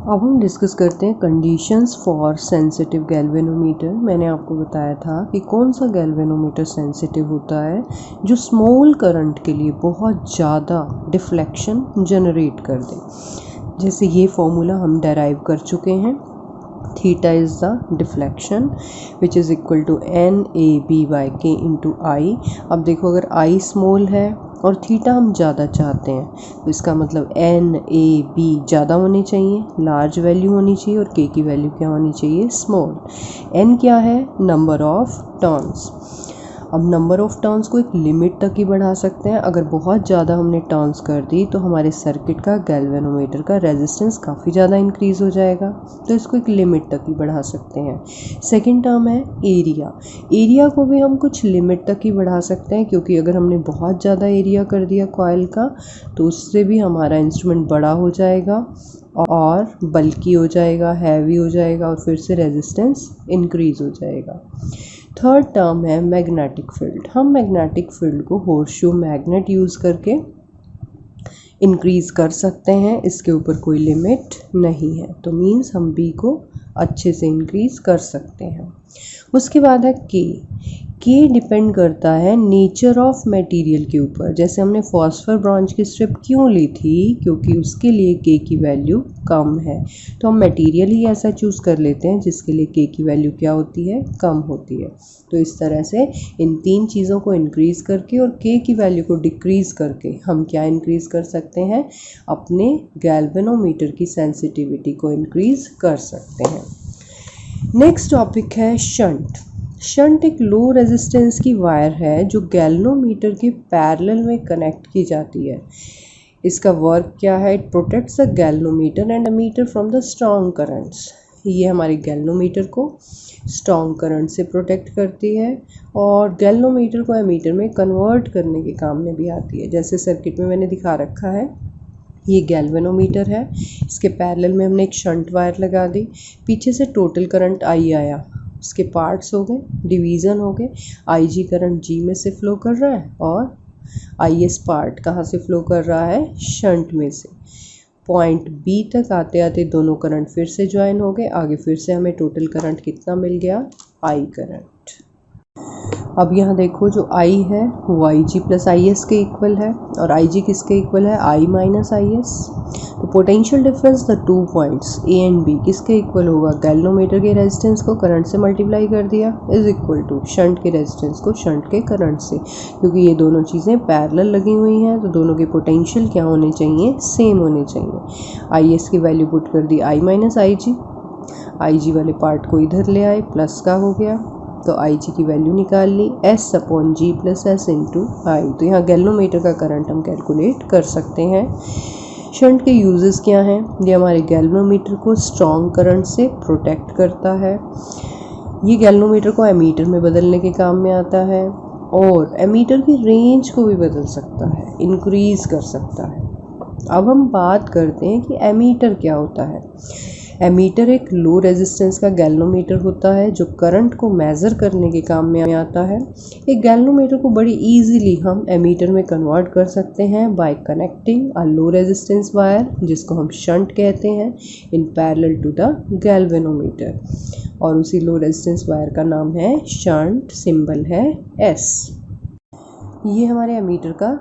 अब हम डिस्कस करते हैं कंडीशंस फॉर सेंसिटिव गैल्वेनोमीटर। मैंने आपको बताया था कि कौन सा गैल्वेनोमीटर सेंसिटिव होता है, जो स्मॉल करंट के लिए बहुत ज़्यादा डिफ्लेक्शन जनरेट कर दे। जैसे ये फॉर्मूला हम डेराइव कर चुके हैं, theta is the deflection which is equal to NABY/K into I. अब देखो, अगर आई स्मॉल है और थीटा हम ज़्यादा चाहते हैं तो इसका मतलब NAB ज़्यादा होने चाहिए, लार्ज वैल्यू होनी चाहिए, और K की वैल्यू क्या होनी चाहिए, स्मॉल। N क्या है, नंबर ऑफ टर्न्स। अब नंबर ऑफ़ टर्न्स को एक लिमिट तक ही बढ़ा सकते हैं। अगर बहुत ज़्यादा हमने टर्न्स कर दी तो हमारे सर्किट का, गैल्वेनोमीटर का रेजिस्टेंस काफ़ी ज़्यादा इंक्रीज़ हो जाएगा, तो इसको एक लिमिट तक ही बढ़ा सकते हैं। सेकंड टर्म है एरिया। एरिया को भी हम कुछ लिमिट तक ही बढ़ा सकते हैं, क्योंकि अगर हमने बहुत ज़्यादा एरिया कर दिया कॉइल का तो उससे भी हमारा इंस्ट्रूमेंट बड़ा हो जाएगा और बल्की हो जाएगा, हैवी हो जाएगा, और फिर से रेजिस्टेंस इंक्रीज़ हो जाएगा। थर्ड टर्म है मैग्नेटिक फील्ड। हम मैग्नेटिक फील्ड को होर्सशू मैग्नेट यूज़ करके इंक्रीज़ कर सकते हैं, इसके ऊपर कोई लिमिट नहीं है, तो मीन्स हम बी को अच्छे से इंक्रीज़ कर सकते हैं। उसके बाद है के डिपेंड करता है नेचर ऑफ मटेरियल के ऊपर। जैसे हमने फॉस्फर ब्रॉन्ज की स्ट्रिप क्यों ली थी, क्योंकि उसके लिए के की वैल्यू कम है, तो हम मटेरियल ही ऐसा चूज़ कर लेते हैं जिसके लिए के की वैल्यू क्या होती है, कम होती है। तो इस तरह से इन तीन चीज़ों को इंक्रीज़ करके और के की वैल्यू को डिक्रीज़ करके हम क्या इंक्रीज़ कर सकते हैं, अपने गैल्वेनोमीटर की सेंसिटिविटी को इंक्रीज़ कर सकते हैं। नेक्स्ट टॉपिक है शंट। शंट एक लो रेजिस्टेंस की वायर है जो गैल्वेनोमीटर के पैरेलल में कनेक्ट की जाती है। इसका वर्क क्या है, it protects the galvanometer and ammeter from the strong currents. ये हमारे गैल्वेनोमीटर को स्ट्रॉन्ग करंट से प्रोटेक्ट करती है और गैल्वेनोमीटर को एमीटर में कन्वर्ट करने के काम में भी आती है। जैसे सर्किट में मैंने दिखा रखा है, ये गैल्वेनोमीटर है, इसके पैरेलल में हमने एक शंट वायर लगा दी, पीछे से टोटल करंट आई आया, उसके पार्ट्स हो गए, डिवीज़न हो गए। IG करंट G में से फ़्लो कर रहा है और IS पार्ट कहाँ से फ़्लो कर रहा है, शंट में से। पॉइंट B तक आते आते दोनों करंट फिर से ज्वाइन हो गए, आगे फिर से हमें टोटल करंट कितना मिल गया, I करंट। अब यहाँ देखो, जो I है वो IG प्लस IS के इक्वल है, और IG किसके इक्वल है, I माइनस IS। तो potential difference the two points A and B किसके इक्वल होगा, गैल्वेनोमीटर के रेजिस्टेंस को करंट से मल्टीप्लाई कर दिया इज इक्वल टू शंट के रेजिस्टेंस को शंट के करंट से। क्योंकि ये दोनों चीज़ें पैरेलल लगी हुई हैं तो दोनों के पोटेंशियल क्या होने चाहिए, सेम होने चाहिए। IS की वैल्यू पुट कर दी I माइनस IG वाले पार्ट को इधर ले आए, प्लस का हो गया, तो IG की वैल्यू निकाल ली, S/G प्लस S इंटू आई। तो यहाँ गैल्वेनोमीटर का करंट हम कैलकुलेट कर सकते हैं। शंट के यूजेस क्या हैं, ये हमारे गैल्वेनोमीटर को स्ट्रॉन्ग करंट से प्रोटेक्ट करता है, ये गैल्वेनोमीटर को एमीटर में बदलने के काम में आता है, और एमीटर की रेंज को भी बदल सकता है, इंक्रीज़ कर सकता है। अब हम बात करते हैं कि एमीटर क्या होता है। एमीटर एक लो रेजिस्टेंस का गैल्वेनोमीटर होता है जो करंट को मेज़र करने के काम में आता है। एक गैल्वेनोमीटर को बड़ी इजीली हम एमीटर में कन्वर्ट कर सकते हैं by connecting a low resistance wire, जिसको हम शंट कहते हैं, in parallel to the galvanometer, और उसी लो रेजिस्टेंस वायर का नाम है शंट, सिंबल है S। ये हमारे एमीटर का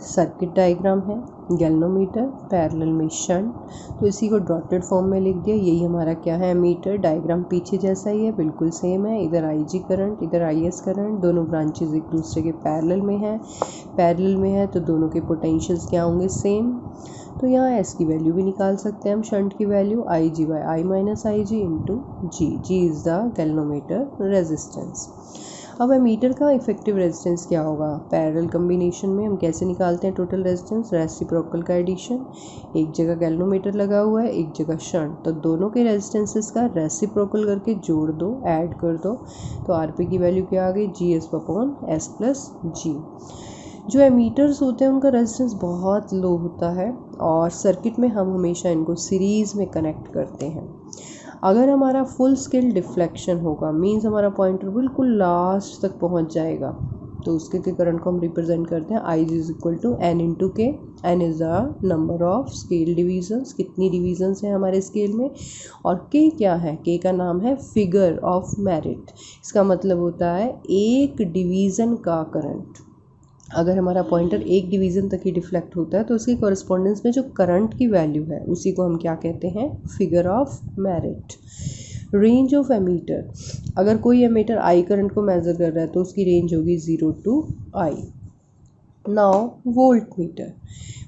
सर्किट डायग्राम है, गैल्वेनोमीटर पैरेलल में शंट, तो इसी को डॉटेड फॉर्म में लिख दिया। यही हमारा क्या है, एमीटर। डायग्राम पीछे जैसा ही है, बिल्कुल सेम है, इधर IG करंट इधर IS करंट, दोनों ब्रांचेस एक दूसरे के पैरेलल में है तो दोनों के पोटेंशियल्स क्या होंगे, सेम। तो यहाँ S की वैल्यू भी निकाल सकते हैं हम, शंट की value IG/I minus IG into G is the galvanometer resistance. अब एमीटर का इफेक्टिव रेजिस्टेंस क्या होगा, पैरेलल कम्बिनेशन में हम कैसे निकालते हैं टोटल रेजिस्टेंस, रेसिप्रोकल का एडिशन। एक जगह गैल्वेनोमीटर लगा हुआ है, एक जगह शंट, तो दोनों के रेजिस्टेंसेस का रेसिप्रोकल करके जोड़ दो, ऐड कर दो, तो RP की वैल्यू क्या आ गई, GS/S प्लस G। जो एमीटर्स होते हैं उनका रेजिस्टेंस बहुत लो होता है और सर्किट में हम हमेशा इनको सीरीज़ में कनेक्ट करते हैं। अगर हमारा फुल स्केल डिफ्लेक्शन होगा, मीन्स हमारा पॉइंटर बिल्कुल लास्ट तक पहुंच जाएगा, तो उसके करंट को हम रिप्रेजेंट करते हैं I G is equal to N into K. N is the number of scale divisions, कितनी डिवीजन्स हैं हमारे स्केल में, और के क्या है, के का नाम है फिगर ऑफ मेरिट। इसका मतलब होता है एक डिवीज़न का करंट। अगर हमारा पॉइंटर एक डिवीज़न तक ही डिफ्लेक्ट होता है तो उसकी कॉरस्पॉन्डेंस में जो करंट की वैल्यू है उसी को हम क्या कहते हैं, figure of merit. Range of ammeter, अगर कोई एमीटर आई करंट को मेज़र कर रहा है तो उसकी रेंज होगी 0 to I. Now voltmeter,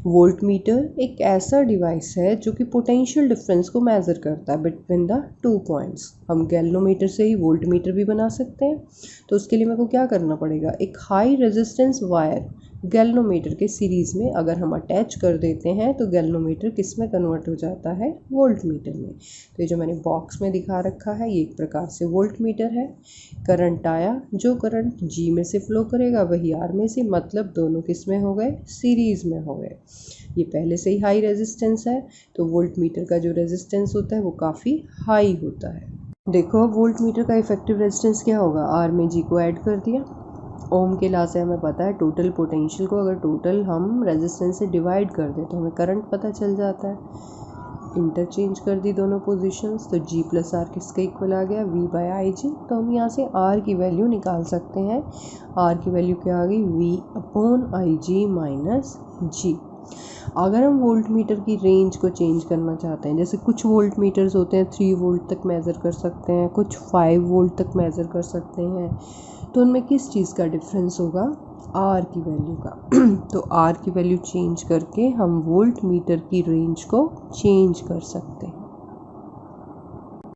voltmeter एक ऐसा डिवाइस है जो कि पोटेंशियल डिफरेंस को मेज़र करता है बिटवीन द टू पॉइंट्स। हम गैल्वेनोमीटर से ही वोल्ट मीटर भी बना सकते हैं। तो उसके लिए मेरे को क्या करना पड़ेगा, एक हाई रेजिस्टेंस वायर गैल्वेनोमीटर के सीरीज़ में अगर हम अटैच कर देते हैं तो गैल्वेनोमीटर किस में कन्वर्ट हो जाता है, वोल्ट मीटर में। तो ये जो मैंने बॉक्स में दिखा रखा है ये एक प्रकार से वोल्ट मीटर है। करंट आया, जो करंट जी में से फ्लो करेगा वही आर में से, मतलब दोनों किस में हो गए, सीरीज़ में हो गए। ये पहले से ही हाई रेजिस्टेंस है तो वोल्ट मीटर का जो रेजिस्टेंस होता है वो काफ़ी हाई होता है। देखो वोल्ट मीटर का इफेक्टिव रेजिस्टेंस क्या होगा, आर में जी को ऐड कर दिया, ओम के लॉ से हमें पता है टोटल पोटेंशियल को अगर टोटल हम रेजिस्टेंस से डिवाइड कर दें तो हमें करंट पता चल जाता है। इंटरचेंज कर दी दोनों पोजीशंस तो जी प्लस आर किसके इक्वल आ गया, वी बाय आई जी। तो हम यहाँ से आर की वैल्यू निकाल सकते हैं। आर की वैल्यू क्या आ गई, V upon I G minus G. अगर हम वोल्ट मीटर की रेंज को चेंज करना चाहते हैं, जैसे कुछ वोल्ट मीटर्स होते हैं 3 वोल्ट तक मेज़र कर सकते हैं, कुछ 5 वोल्ट तक मेज़र कर सकते हैं, तो उनमें किस चीज़ का डिफरेंस होगा, आर की वैल्यू का। तो आर की वैल्यू चेंज करके हम वोल्ट मीटर की रेंज को चेंज कर सकते हैं।